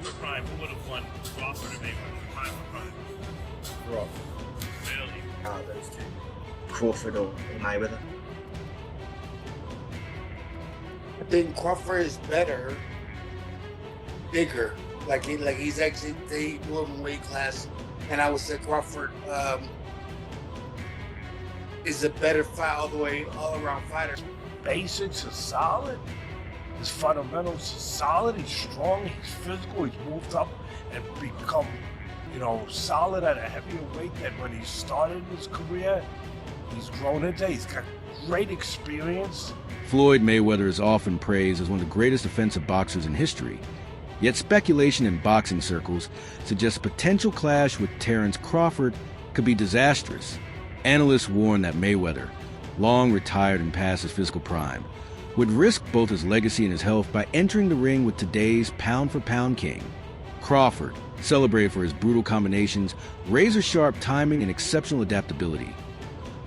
for prime, who would have won, Crawford or Mayweather? Prime for prime. Crawford. Really? Those two. Crawford or Mayweather. I think Crawford is better, bigger. He's actually they more weight class, and I would say Crawford is a better fight all around fighter. Basics are solid. His fundamentals are solid. He's strong. He's physical. He's moved up and become, solid at a heavier weight than when he started his career. He's grown into. He's got great experience. Floyd Mayweather is often praised as one of the greatest defensive boxers in history. Yet speculation in boxing circles suggests a potential clash with Terence Crawford could be disastrous. Analysts warn that Mayweather, long retired and past his physical prime, would risk both his legacy and his health by entering the ring with today's pound-for-pound king. Crawford, celebrated for his brutal combinations, razor-sharp timing, and exceptional adaptability,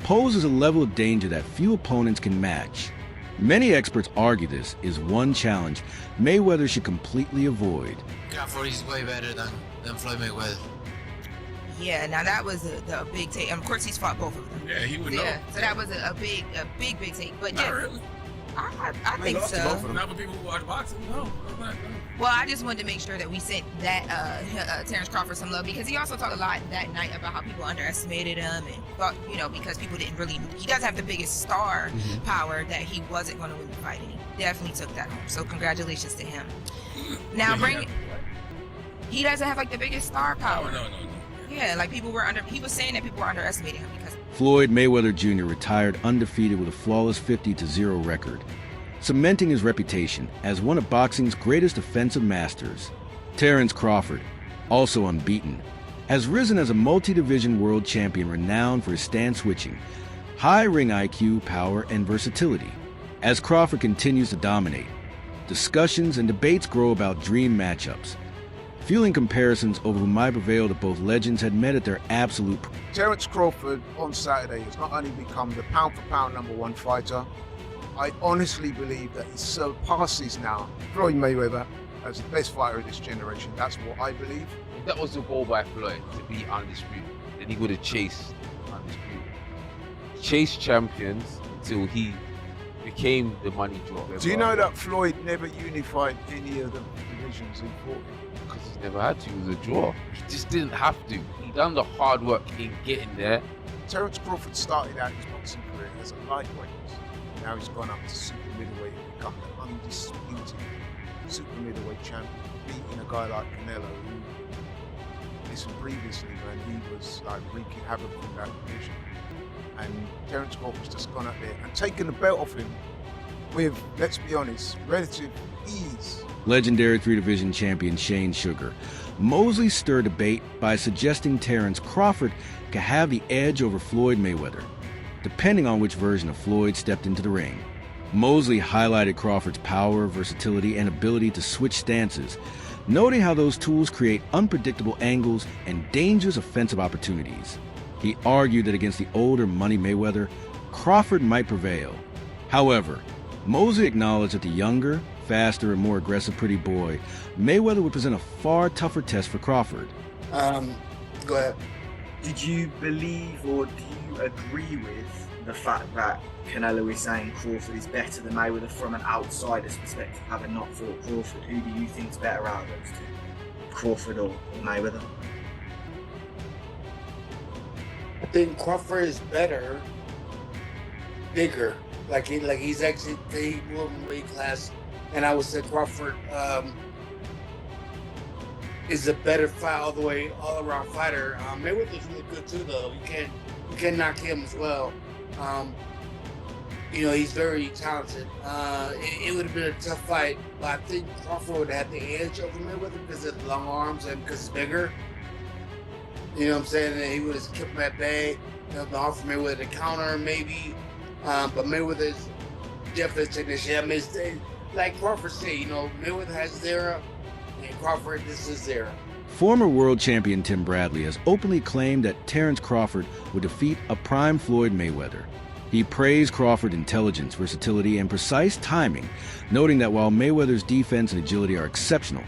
poses a level of danger that few opponents can match. Many experts argue this is one challenge Mayweather should completely avoid. Crawford is way better than Floyd Mayweather. Yeah, now that was a big take. And of course, he's fought both of them. Yeah, he would know. Yeah, so that was a big take. But Not yeah, really. I think so. Not for people who watch boxing. No. Well, I just wanted to make sure that we sent that Terence Crawford some love, because he also talked a lot that night about how people underestimated him and thought, because people didn't really. He does have the biggest star power, that he wasn't going to win the fight, and he definitely took that home. So congratulations to him. Now he doesn't have the biggest star power. No. Yeah, he was saying that people were underestimating him because Floyd Mayweather Jr. retired undefeated with a flawless 50-0 record, cementing his reputation as one of boxing's greatest defensive masters. Terence Crawford, also unbeaten, has risen as a multi-division world champion renowned for his stance-switching, high ring IQ, power, and versatility. As Crawford continues to dominate, discussions and debates grow about dream matchups, fueling comparisons over who might prevail that both legends had met at their absolute. Terence Crawford on Saturday has not only become the pound-for-pound #1 fighter, I honestly believe that he surpasses now Floyd Mayweather as the best fighter of this generation. That's what I believe. If that was the goal by Floyd, to be undisputed, then he would have chased undisputed. He chased champions until he became the money draw. Do you know that Floyd never unified any of the divisions he fought in? Because he's never had to. It was a draw. He just didn't have to. He done the hard work in getting there. Terence Crawford started out his boxing career as a lightweight. Now he's gone up to super middleweight and become the undisputed super middleweight champion, beating a guy like Canelo, who, listen, previously, man, he was wreaking havoc in that division. And Terence Crawford's just gone up there and taken the belt off him with, let's be honest, relative ease. Legendary three-division champion Shane Sugar Mosley stirred debate by suggesting Terence Crawford could have the edge over Floyd Mayweather, depending on which version of Floyd stepped into the ring. Mosley highlighted Crawford's power, versatility, and ability to switch stances, noting how those tools create unpredictable angles and dangerous offensive opportunities. He argued that against the older Money Mayweather, Crawford might prevail. However, Mosley acknowledged that the younger, faster, and more aggressive Pretty Boy Mayweather would present a far tougher test for Crawford. Go ahead. Did you believe or do you agree with the fact that Canelo is saying Crawford is better than Mayweather from an outsider's perspective, having not fought Crawford? Who do you think is better out of those two, Crawford or Mayweather? I think Crawford is better, bigger. He's actually the more weight class, and I would say Crawford is a better fight all around fighter. Mayweather's really good too, though. You can't knock him as well. He's very talented. It would have been a tough fight, but I think Crawford would have had the edge over Mayweather because of the long arms and because he's bigger. You know what I'm saying? And he would have kept him at bay. Offer Mayweather to counter maybe. But Mayweather's definitely taking the shit. I mean, like Crawford said, Mayweather has his era, and Crawford, this is his era. Former world champion Tim Bradley has openly claimed that Terence Crawford would defeat a prime Floyd Mayweather. He praised Crawford's intelligence, versatility, and precise timing, noting that while Mayweather's defense and agility are exceptional,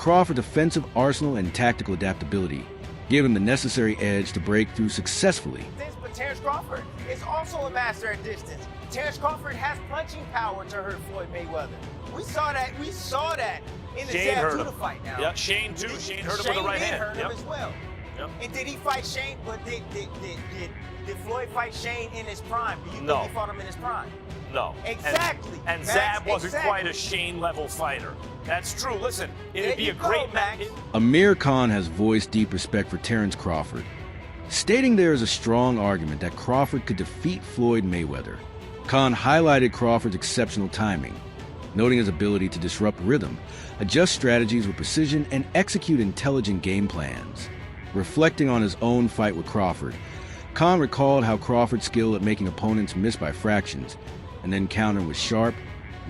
Crawford's offensive arsenal and tactical adaptability give him the necessary edge to break through successfully. But Terence Crawford is also a master at distance. Terence Crawford has punching power to hurt Floyd Mayweather. We saw that in the Shane hurt Judah him. fight now. Yeah, Shane too. Shane hurt him with the right hand. Hurt him as well. Yep. And did he fight Shane? But did Floyd fight Shane in his prime? Do you No. think he fought him in his prime? No. Exactly. And Max, Zab wasn't exactly. quite a Shane-level fighter. That's true. Listen, There it'd be you a go, great Max. match. Amir Khan has voiced deep respect for Terence Crawford, stating there is a strong argument that Crawford could defeat Floyd Mayweather. Khan highlighted Crawford's exceptional timing, noting his ability to disrupt rhythm, adjust strategies with precision, and execute intelligent game plans. Reflecting on his own fight with Crawford, Khan recalled how Crawford's skill at making opponents miss by fractions and then countering with sharp,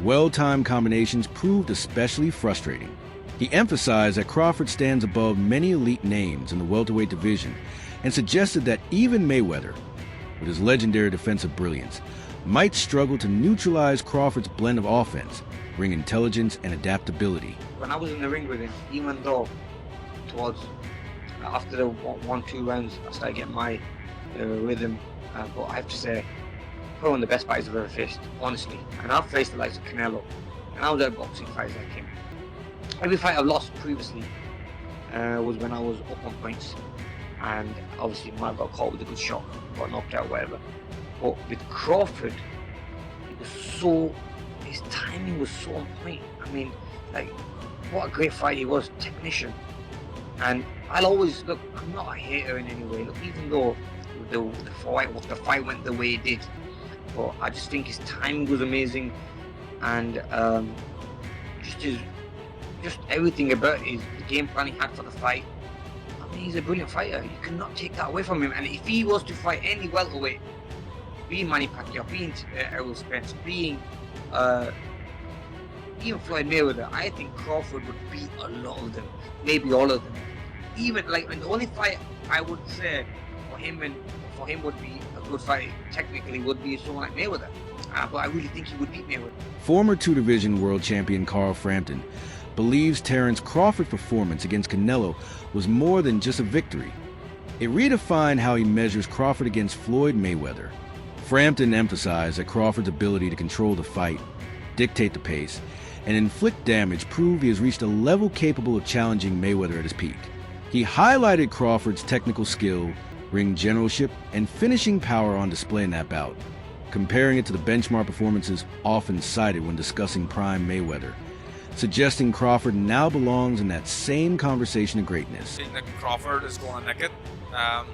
well-timed combinations proved especially frustrating. He emphasized that Crawford stands above many elite names in the welterweight division and suggested that even Mayweather, with his legendary defensive brilliance, might struggle to neutralize Crawford's blend of offense, bring intelligence and adaptability. When I was in the ring with him, even though towards after the 1-2 rounds I started getting my rhythm, but I have to say, probably one of the best fighters I've ever faced, honestly. And I've faced the likes of Canelo, and I was at boxing fights like him. Every fight I've lost previously was when I was up on points, and obviously might have got caught with a good shot, got knocked out, whatever. But with Crawford, his timing was so on point. I mean, like, what a great fight he was, technician. And I'll always, look, I'm not a hater in any way. Look, even though the fight went the way it did, but I just think his timing was amazing, and just everything about the game plan he had for the fight. I mean, he's a brilliant fighter. You cannot take that away from him. And if he was to fight any welterweight, being Manny Pacquiao, being Errol Spence, being even Floyd Mayweather, I think Crawford would beat a lot of them, maybe all of them. Even and the only fight I would say for him would be a good fight technically would be someone like Mayweather. But I really think he would beat Mayweather. Former two-division world champion Carl Frampton believes Terence Crawford's performance against Canelo was more than just a victory. It redefined how he measures Crawford against Floyd Mayweather. Frampton emphasized that Crawford's ability to control the fight, dictate the pace, and inflict damage proved he has reached a level capable of challenging Mayweather at his peak. He highlighted Crawford's technical skill, ring generalship, and finishing power on display in that bout, comparing it to the benchmark performances often cited when discussing prime Mayweather, suggesting Crawford now belongs in that same conversation of greatness. I think Crawford is going to nick it. I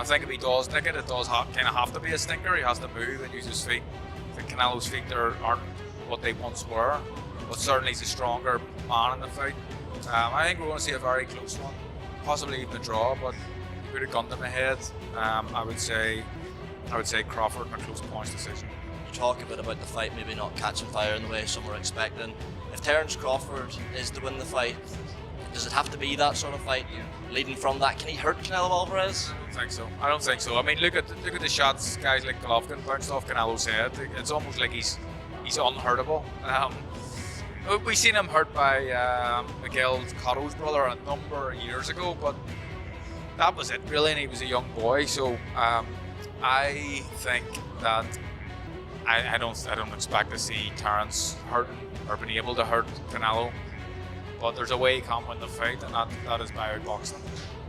think if he does nick it, it does kind of have to be a stinker. He has to move and use his feet. I think Canelo's feet aren't what they once were, but certainly he's a stronger man in the fight. I think we're going to see a very close one, possibly even a draw, but he put a gun to my head. I would say Crawford in a close points decision. You talk a bit about the fight maybe not catching fire in the way some were expecting. If Terence Crawford is to win the fight, does it have to be that sort of fight? Leading from that, can he hurt Canelo Alvarez? I don't think so. I mean, look at the shots guys like Golovkin bounced off Canelo's head. It's almost like he's unhurtable. We've seen him hurt by Miguel Cotto's brother a number of years ago, but that was it really, and he was a young boy. So I think that I don't expect to see Terence hurting or being able to hurt Canelo. But there's a way he can win the fight, and that is by outboxing.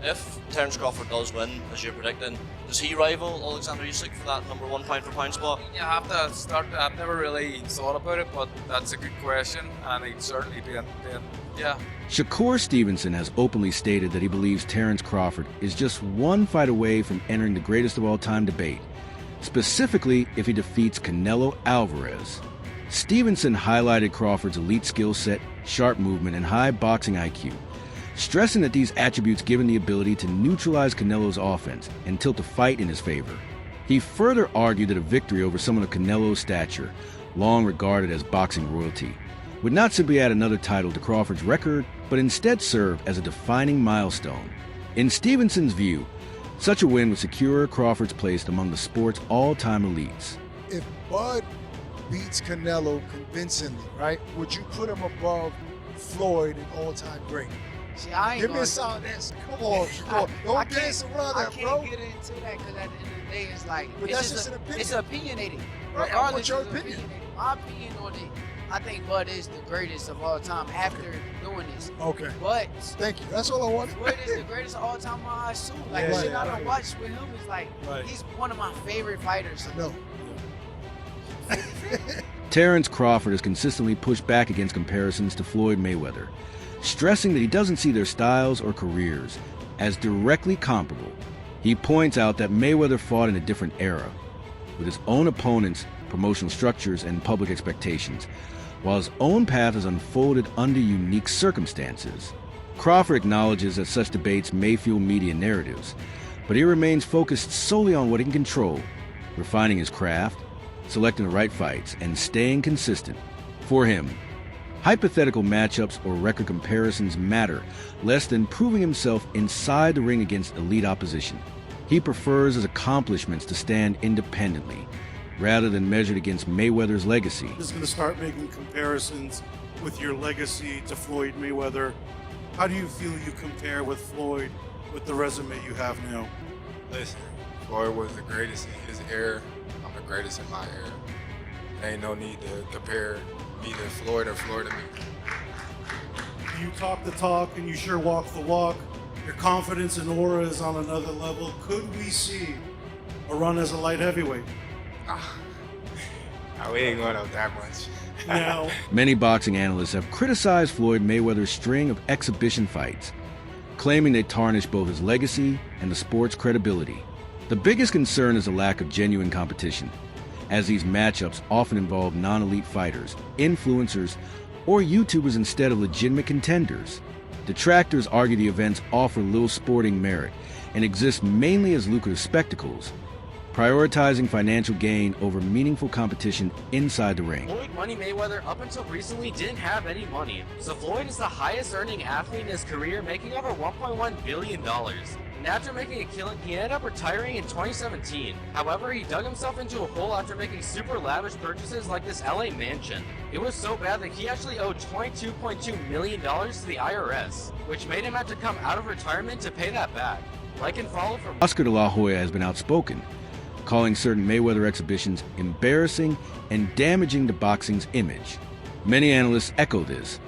If Terence Crawford does win, as you're predicting, does he rival Alexander Usyk for that number one pound for pound spot? You have to start. I've never really thought about it, but that's a good question, and he'd certainly be in yeah. Shakur Stevenson has openly stated that he believes Terence Crawford is just one fight away from entering the greatest of all time debate, specifically if he defeats Canelo Alvarez. Stevenson highlighted Crawford's elite skill set, sharp movement, and high boxing IQ, stressing that these attributes give him the ability to neutralize Canelo's offense and tilt the fight in his favor. He further argued that a victory over someone of Canelo's stature, long regarded as boxing royalty, would not simply add another title to Crawford's record, but instead serve as a defining milestone. In Stevenson's view, such a win would secure Crawford's place among the sport's all-time elites. If Bud beats Canelo convincingly, right, would you put him above Floyd an all-time great? See, I ain't Give me gonna, a solid answer. Come on, don't dance around I that, can't bro. get into that because at the end of the day, it's like But that's just an opinion. It's opinionated. Right, I Regardless, want your it's opinion. opinionated. My opinion on it, I think Bud is the greatest of all time after doing this. Okay. But thank you. That's all I wanted. Floyd is the greatest of all time in my eyes too. Like Yeah, the shit yeah, I done right. watched with him is like he's one of my favorite fighters. No. Terence Crawford has consistently pushed back against comparisons to Floyd Mayweather, stressing that he doesn't see their styles or careers as directly comparable. He points out that Mayweather fought in a different era, with his own opponents, promotional structures, and public expectations, while his own path is unfolded under unique circumstances. Crawford acknowledges that such debates may fuel media narratives, but he remains focused solely on what he can control, refining his craft, selecting the right fights, and staying consistent. For him, hypothetical matchups or record comparisons matter less than proving himself inside the ring against elite opposition. He prefers his accomplishments to stand independently, rather than measured against Mayweather's legacy. I'm just going to start making comparisons with your legacy to Floyd Mayweather. How do you feel you compare with Floyd with the resume you have now? Listen, Floyd was the greatest in his era. I'm the greatest in my era. There ain't no need to compare me to Floyd or Floyd to me. You talk the talk and you sure walk the walk. Your confidence and aura is on another level. Could we see a run as a light heavyweight? We ain't going up that much. Now, many boxing analysts have criticized Floyd Mayweather's string of exhibition fights, claiming they tarnish both his legacy and the sport's credibility. The biggest concern is a lack of genuine competition, as these matchups often involve non-elite fighters, influencers, or YouTubers instead of legitimate contenders. Detractors argue the events offer little sporting merit and exist mainly as lucrative spectacles, prioritizing financial gain over meaningful competition inside the ring. Floyd Money Mayweather up until recently didn't have any money, so Floyd is the highest earning athlete in his career, making over $1.1 billion. And after making a killing, he ended up retiring in 2017. However, he dug himself into a hole after making super lavish purchases like this LA mansion. It was so bad that he actually owed $22.2 million to the IRS, which made him have to come out of retirement to pay that back. Like and follow for Oscar de la Hoya has been outspoken, calling certain Mayweather exhibitions embarrassing and damaging to boxing's image. Many analysts echo this,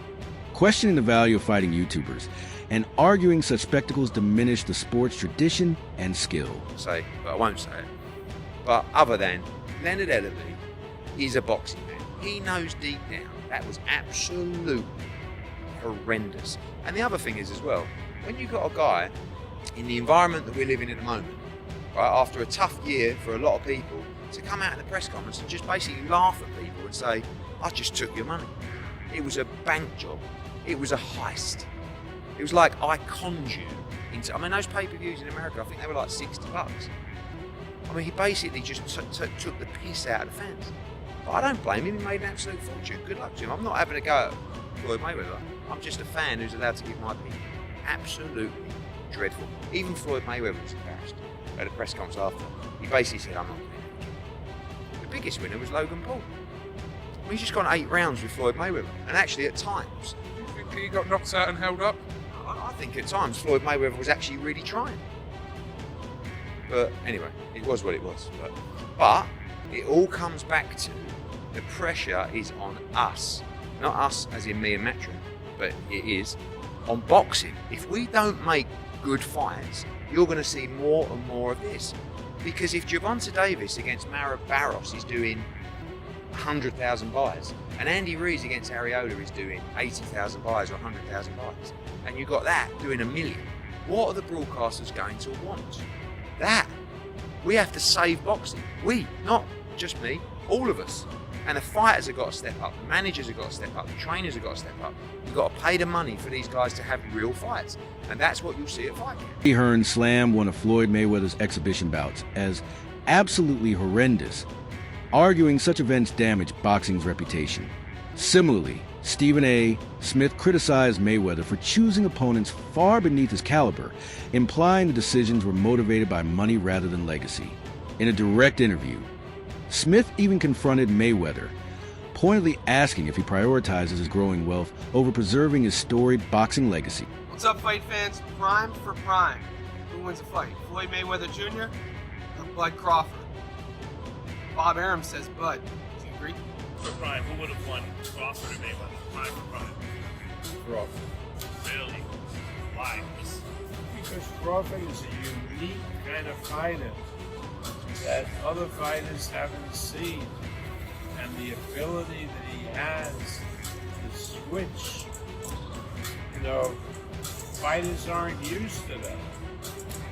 questioning the value of fighting YouTubers and arguing such spectacles diminish the sport's tradition and skill. Say, but I won't say it. But other than Leonard Ellerby is a boxing man. He knows deep down that was absolutely horrendous. And the other thing is as well, when you've got a guy in the environment that we're living in at the moment, right, after a tough year for a lot of people, to come out in the press conference and just basically laugh at people and say, I just took your money. It was a bank job. It was a heist. It was like I conned you into, I mean, those pay-per-views in America, I think they were like $60. I mean, he basically just took the piss out of the fans. But I don't blame him, he made an absolute fortune. Good luck to him. I'm not having a go at Floyd Mayweather. I'm just a fan who's allowed to give my opinion. Absolutely dreadful. Even Floyd Mayweather was embarrassed at a press conference after. He basically said, I'm not doing it. The biggest winner was Logan Paul. I mean, he's just gone 8 rounds with Floyd Mayweather. And actually, at times, Do you think he got knocked out and held up? I think at times Floyd Mayweather was actually really trying. But anyway, it was what it was. But it all comes back to the pressure is on us. Not us as in me and Matron, but it is on boxing. If we don't make good fights, you're going to see more and more of this. Because if Gervonta Davis against Mara Barros is doing 100,000 buys, and Andy Ruiz against Arreola is doing 80,000 buys or 100,000 buys, and you've got that doing 1 million, what are the broadcasters going to want? That. We have to save boxing. We, not just me, all of us. And the fighters have got to step up, the managers have got to step up, the trainers have got to step up. You've got to pay the money for these guys to have real fights. And that's what you'll see at Fight Camp. Eddie Hearn slammed one of Floyd Mayweather's exhibition bouts as absolutely horrendous, arguing such events damage boxing's reputation. Similarly, Stephen A. Smith criticized Mayweather for choosing opponents far beneath his caliber, implying the decisions were motivated by money rather than legacy. In a direct interview, Smith even confronted Mayweather, pointedly asking if he prioritizes his growing wealth over preserving his storied boxing legacy. What's up, fight fans? Prime for prime. Who wins a fight? Floyd Mayweather Jr. or Bud Crawford? Bob Arum says Bud. Do you agree? For prime, who would have won, Crawford or Mayweather? Prime for prime. Crawford. Really? Why? Because Crawford is a unique kind of fighter that other fighters haven't seen. And the ability that he has to switch, fighters aren't used to that.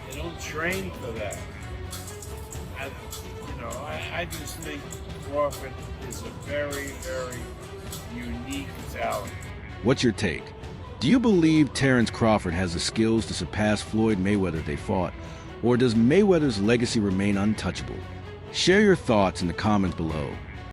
They don't train for that. And, I just think Crawford is a very, very unique talent. What's your take? Do you believe Terence Crawford has the skills to surpass Floyd Mayweather they fought? Or does Mayweather's legacy remain untouchable? Share your thoughts in the comments below.